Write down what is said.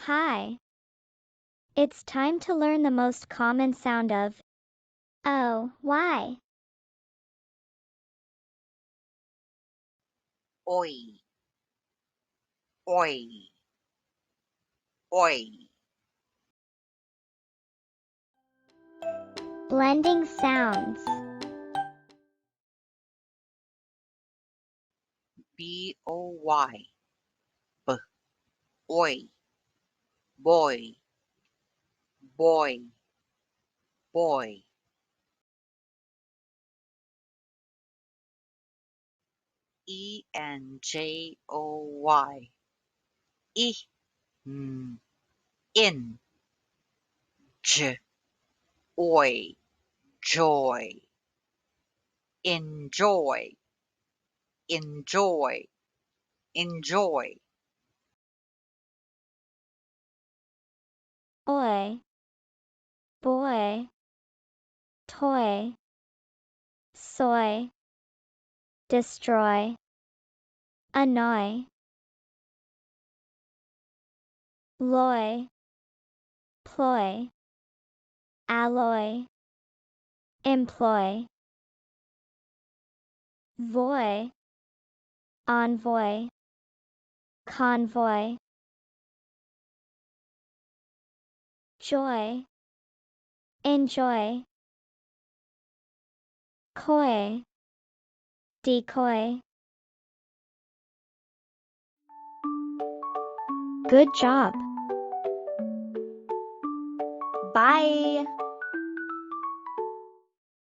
Hi. It's time to learn the most common sound of O, Y. Oi, oi, oi. Blending sounds. Boy, b, oi, boy, boy, boy. Enjoy, I, n, in, j, oi, joy, enjoy, enjoy, enjoy. Oi, boy, toy, soy, destroy, annoy, loy, ploy, alloy, employ, voy, envoy, convoy, joy, enjoy, coy, decoy. Good job. Bye.